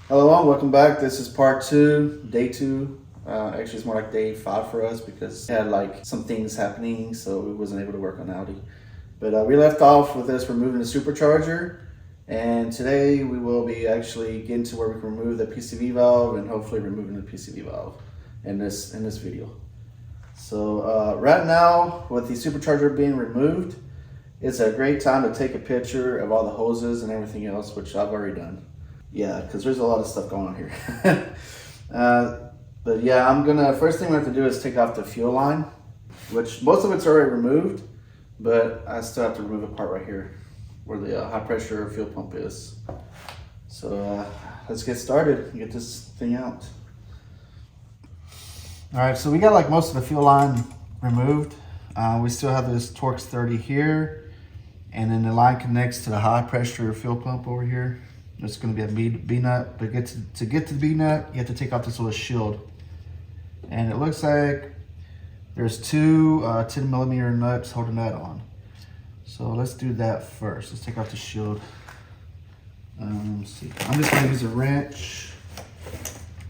Hello and welcome back. This is part two, day two. Actually, it's more like day 5 for us because we had like some things happening, so we wasn't able to work on Audi. But we left off with us removing the supercharger, and today we will be actually getting to where we can remove the PCV valve and hopefully removing the PCV valve in this video. So right now, with the supercharger being removed, it's a great time to take a picture of all the hoses and everything else, which I've already done. Yeah, because there's a lot of stuff going on here. But yeah, first thing we have to do is take off the fuel line, which most of it's already removed, but I still have to remove a part right here where the high pressure fuel pump is. So let's get started and get this thing out. All right, so we got like most of the fuel line removed. We still have this Torx 30 here, and then the line connects to the high pressure fuel pump over here. It's going to be a B nut, but to get to the B nut, you have to take off this little shield. And it looks like there's two 10mm nuts holding that on. So let's do that first. Let's take off the shield. Let's see. I'm just going to use a wrench,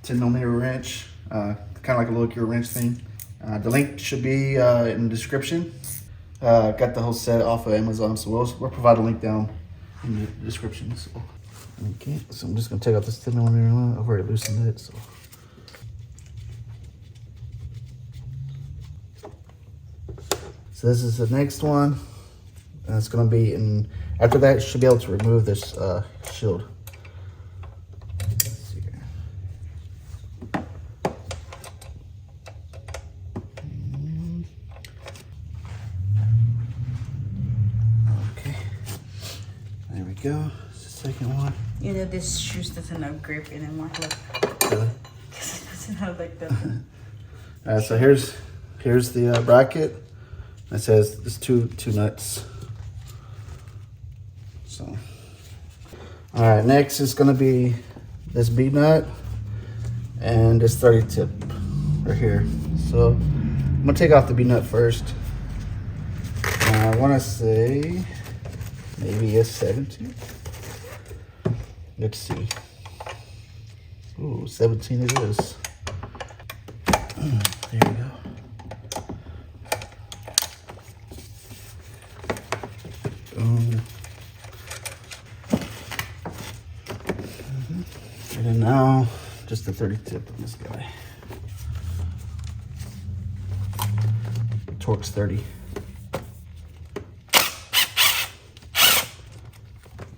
10mm wrench, kind of like a little gear wrench thing. The link should be in the description. Got the whole set off of Amazon, so we'll provide a link down in the description. So. Okay, so I'm just gonna take out this 10mm one. I've already loosened it, so. So this is the next one. And it's gonna be in, after that, you should be able to remove this shield. Let's see here. Okay, there we go. Second one. You know, this shoes doesn't have grip anymore. Look. Really? Because it doesn't have like the. All right, so here's the bracket. It says there's two nuts. So, all right, next is gonna be this B nut and this 30 tip right here. So I'm gonna take off the B nut first. I wanna say maybe a 17. Let's see. Ooh, 17 it is. There we go. Boom. And then now, just the 30 tip on this guy. Torx 30.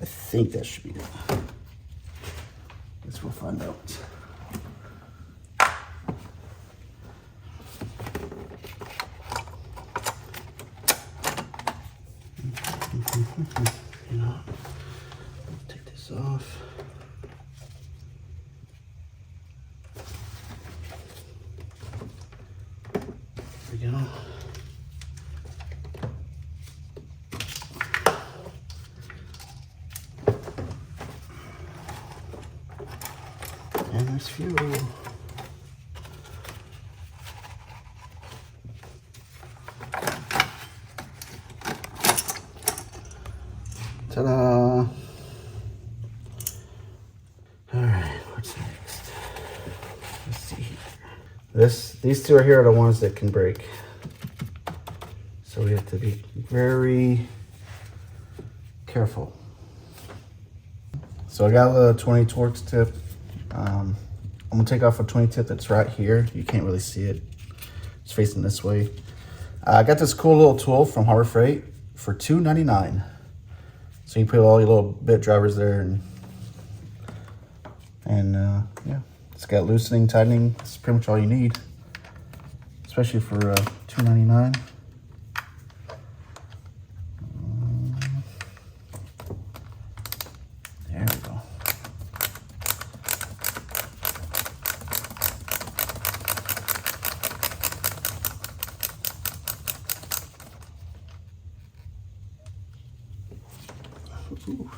I think that should be it. We'll find out. You know, take this off. There we go. And there's fuel. Ta-da! All right, what's next? Let's see here. These two are here are the ones that can break. So we have to be very careful. So I got a 20 Torx tip. I'm gonna take off a 20 tip that's right here. You can't really see it. It's facing this way. I got this cool little tool from Harbor Freight for $2.99. So you put all your little bit drivers there, and yeah, it's got loosening, tightening. That's pretty much all you need, especially for $2.99. There we go. Ooh.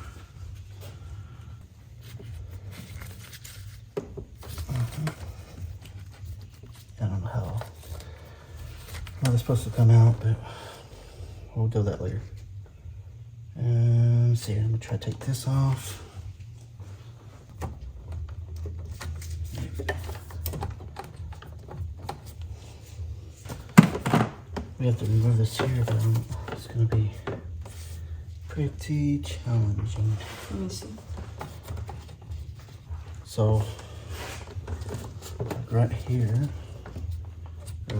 I don't know how it's supposed to come out, but we'll do that later. And let's see, I'm gonna try to take this off. We have to remove this here, but it's gonna be pretty challenging. Let me see. So, right here, you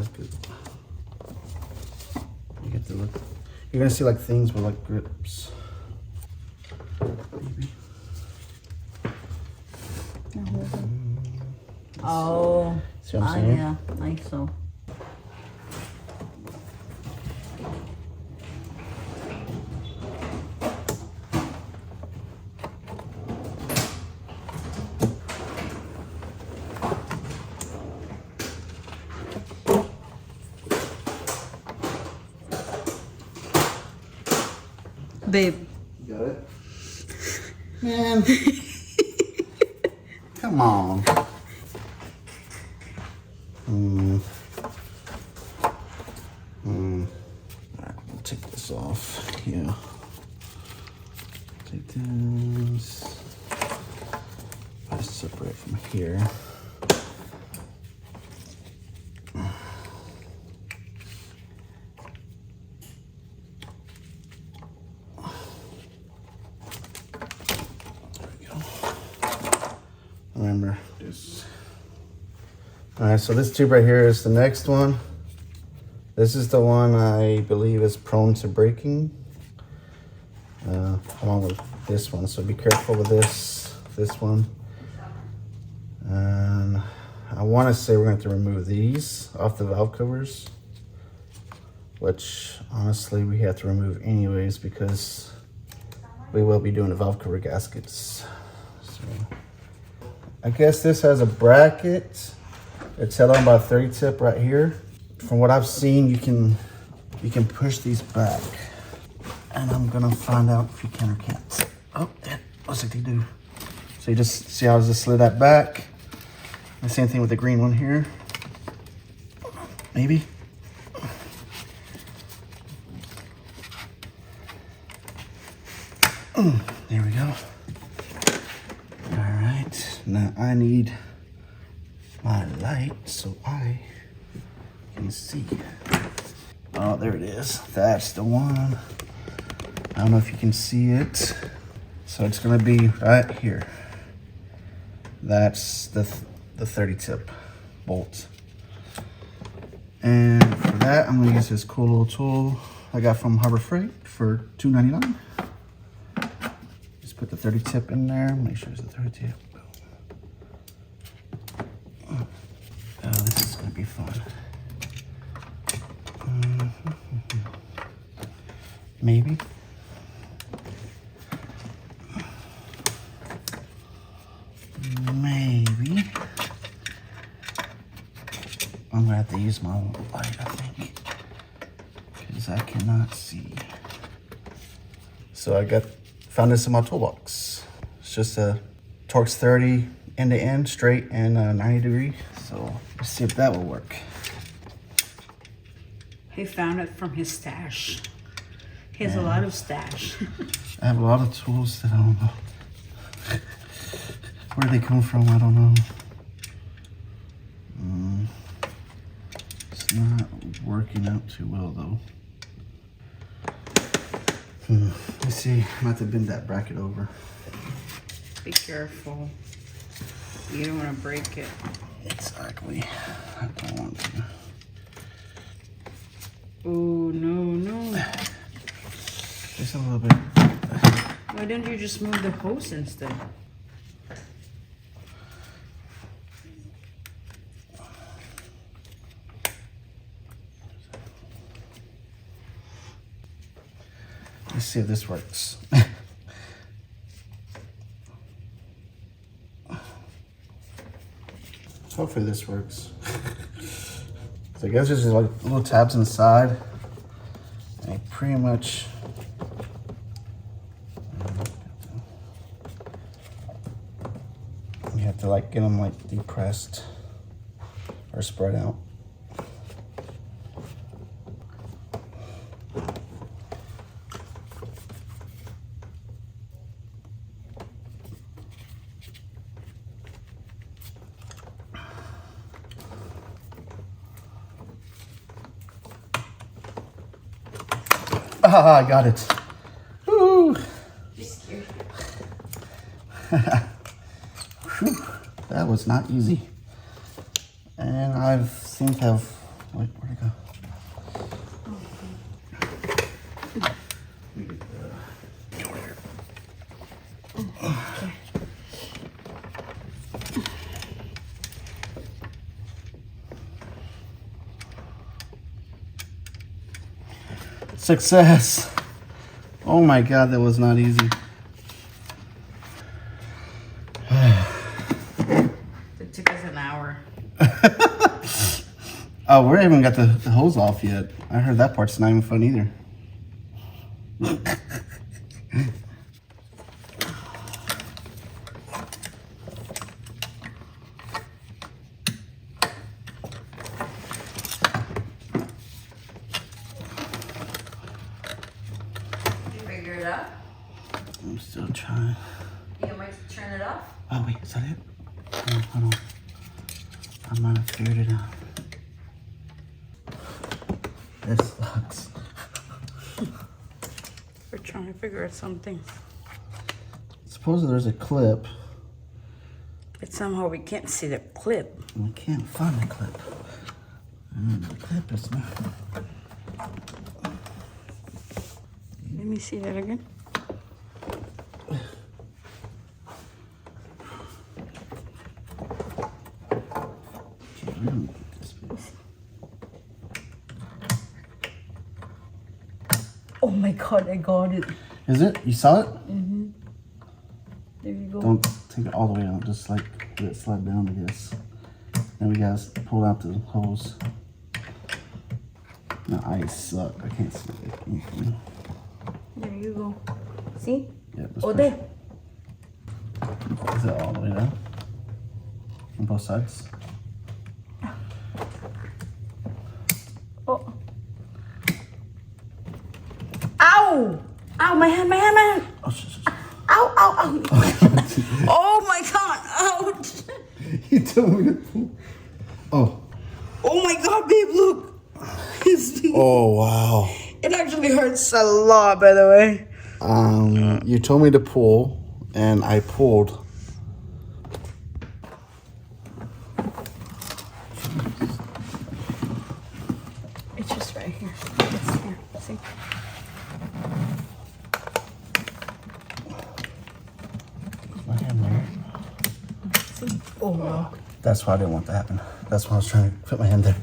get to look. You're gonna see like things with like grips. Maybe. Oh, see what I'm saying? Yeah, I so. Babe. You got it? Man. Come on. Alright, we'll take this off. Yeah. Take this. I separate from here. Remember this. All right, so this tube right here is the next one. This is the one I believe is prone to breaking, along with this one. So be careful with this one. And I want to say we're going to have to remove these off the valve covers, which honestly we have to remove anyways because we will be doing the valve cover gaskets. So I guess this has a bracket. It's held on by a 30 tip right here. From what I've seen, you can push these back. And I'm gonna find out if you can or can't. Oh, yeah, looks like they do. So you just see how I just slid that back. The same thing with the green one here. Maybe. There we go. Now I need my light so I can see. Oh, there it is. That's the one. I don't know if you can see it. So it's gonna be right here. That's the 30 tip bolt. And for that, I'm gonna use this cool little tool I got from Harbor Freight for $2.99. Just put the 30 tip in there. Make sure it's the 30 tip. Oh, this is gonna be fun. Maybe. Maybe. I'm gonna have to use my light, I think, because I cannot see. So I found this in my toolbox. It's just a Torx 30 end to end, straight and 90 degree. So let's see if that will work. He found it from his stash. He has a lot of stash. I have a lot of tools that I don't know. Where they come from, I don't know. It's not working out too well though. Let's see, I'm about to bend that bracket over. Be careful. You don't want to break it. Exactly. I don't want to. Oh, no. Just a little bit. Why don't you just move the hose instead? Let's see if this works. Hopefully this works. So I guess there's just like little tabs on the side. And I pretty much you have to like get them like depressed or spread out. Ah, I got it. Woo. Just scared. Whew, that was not easy. And I seem to have, wait, where'd it go? Success. Oh my God, that was not easy. It took us an hour. Oh, we haven't got the hose off yet. I heard that part's not even fun either. It up? I'm still trying. You want me to turn it off? Oh wait, is that it? Hold on. I might have figured it out. This sucks. We're trying to figure out something. Supposedly there's a clip. But somehow we can't see the clip. We can't find the clip. The clip is not. Let me see that again. Oh my God, I got it. Is it? You saw it? Mm-hmm. There you go. Don't take it all the way out. Just like let it slide down, I guess. Then we gotta pull out the hose. No, I suck. I can't see anything. There you go. See? Yeah, Oh, there. Is it all the way down? On both sides? Oh. Ow! Ow, my hand, my hand, my hand. Oh, shit. Ow, ow, ow. Oh my God, ouch. You told me to pull. Oh. Oh my God, babe, look. Oh, wow. It actually hurts a lot, by the way. You told me to pull, and I pulled. It's just right here. It's here. See? My hand there. See? Oh no. That's why I didn't want that to happen. That's why I was trying to put my hand there.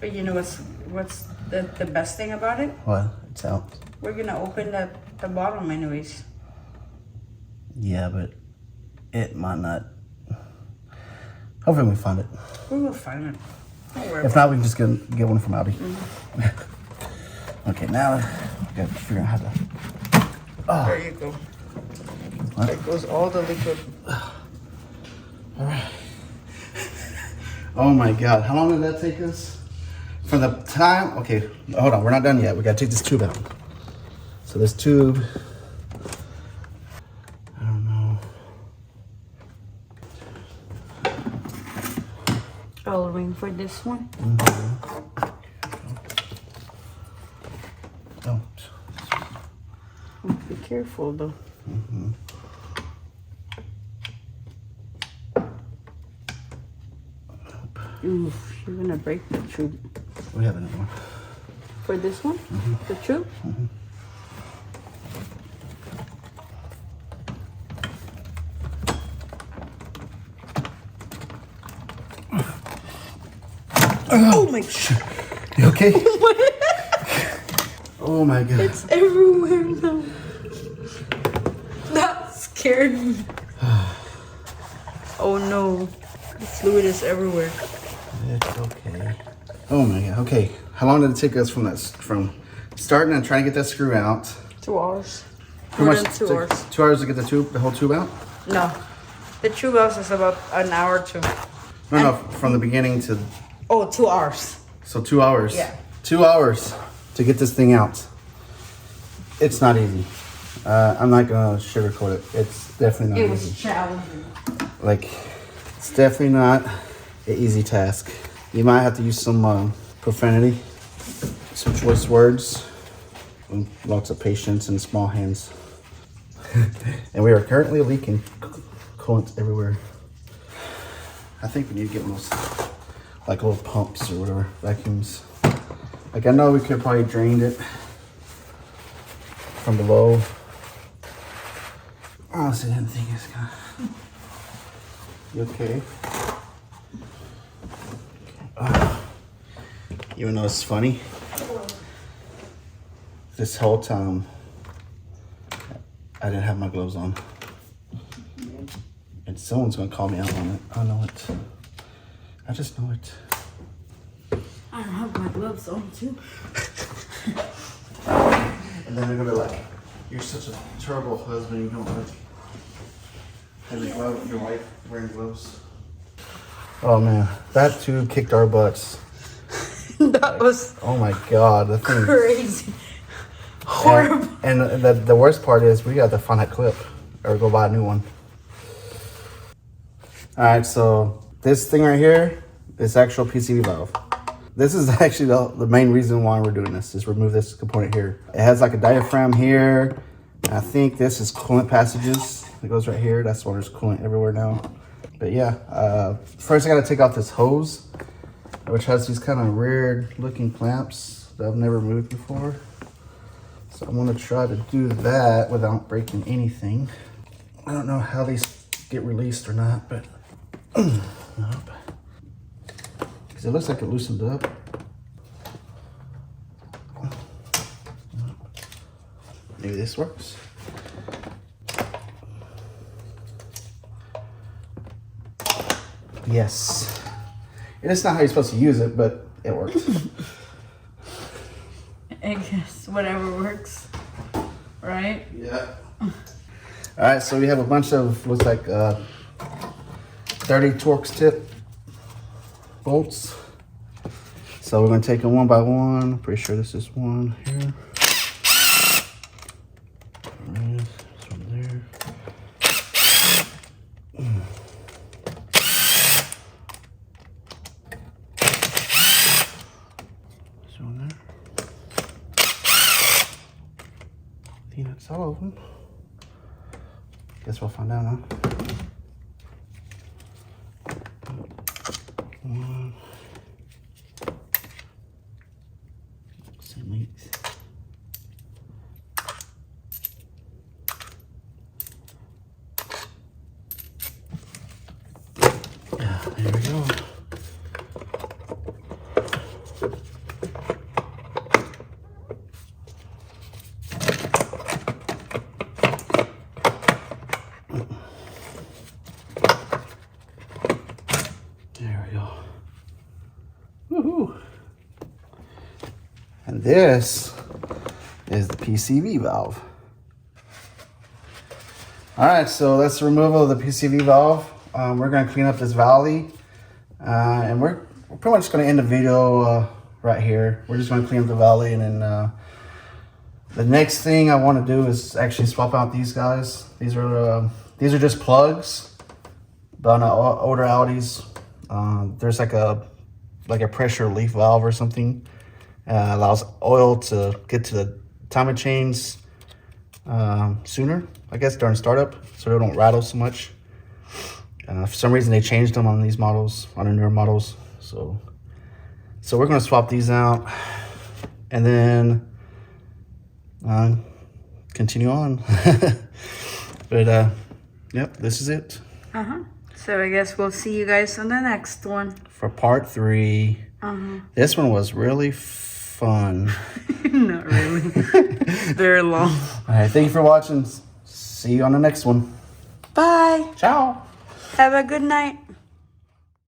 But you know what's the best thing about it? What? It's out. We're gonna open the bottom anyways. Yeah, but it might not. Hopefully we find it. We will find it. Don't worry If about not, we can just get one from Audi. Okay, now we gotta figure out how to. it. There you go. What? There goes all the liquid. All right. Oh my God, how long did that take us? From the time, okay, hold on, we're not done yet. We gotta take this tube out. So this tube, I don't know. I'll ring for this one. Don't. Be careful though. Oof, you're gonna break the tube. We have another one. For this one? The tube? Oh my God. You okay? Oh my God. It's everywhere now. That scared me. Oh no. The fluid is everywhere. It's okay. Oh my God. Okay. How long did it take us from starting and trying to get that screw out? 2 hours. How More much than 2 took- hours. 2 hours to get the whole tube out? No. The tube house is about an hour or two. No, from the beginning to. Oh, 2 hours. So 2 hours. Yeah. 2 hours to get this thing out. It's not easy. I'm not gonna sugarcoat it. It's definitely not It easy. was challenging. Like, it's definitely not an easy task. You might have to use some profanity, some choice words. Lots of patience and small hands. And we are currently leaking coolant everywhere. I think we need to get most like little pumps or whatever, vacuums. Like I know we could probably drain it from below. Honestly, I didn't think it's gonna. You okay? Even though it's funny, this whole time I didn't have my gloves on. And someone's gonna call me out on it. I know it. I just know it. I don't have my gloves on too. And then they're gonna be like, you're such a terrible husband, you don't have your wife wearing gloves. Oh man, that too kicked our butts. That was oh my god, the thing crazy. Horrible. And the worst part is we got to find that clip or go buy a new one. Alright, so this thing right here is actual PCV valve. This is actually the main reason why we're doing this, is remove this component here. It has like a diaphragm here. And I think this is coolant passages. It goes right here. That's why there's coolant everywhere now. But yeah, first I gotta take off this hose, which has these kind of weird looking clamps that I've never moved before. So I'm gonna try to do that without breaking anything. I don't know how these get released or not, but nope. Because it looks like it loosened up. Maybe this works. Yes. And it's not how you're supposed to use it, but it works. I guess whatever works, right? Yeah. All right, so we have a bunch of, looks like 30 Torx tip bolts. So we're gonna take them one by one. Pretty sure this is one here. This one there. This one there. I think that's all of them. Guess we'll find out, huh? One. Same length. Yeah, there we go. There we go. Woohoo! And this is the PCV valve. All right, so that's the removal of the PCV valve. We're gonna clean up this valley, and we're pretty much gonna end the video right here. We're just gonna clean up the valley, and then the next thing I want to do is actually swap out these guys. These are just plugs, but on older Audis, there's like a pressure relief valve or something. Allows oil to get to the timing chains sooner, I guess, during startup, so they don't rattle so much. For some reason, they changed them on these models, on the newer models. So we're gonna swap these out, and then continue on. But yep, this is it. So I guess we'll see you guys on the next one. For part 3. This one was really fun. Not really. Very long. All right, thank you for watching. See you on the next one. Bye. Ciao. Have a good night.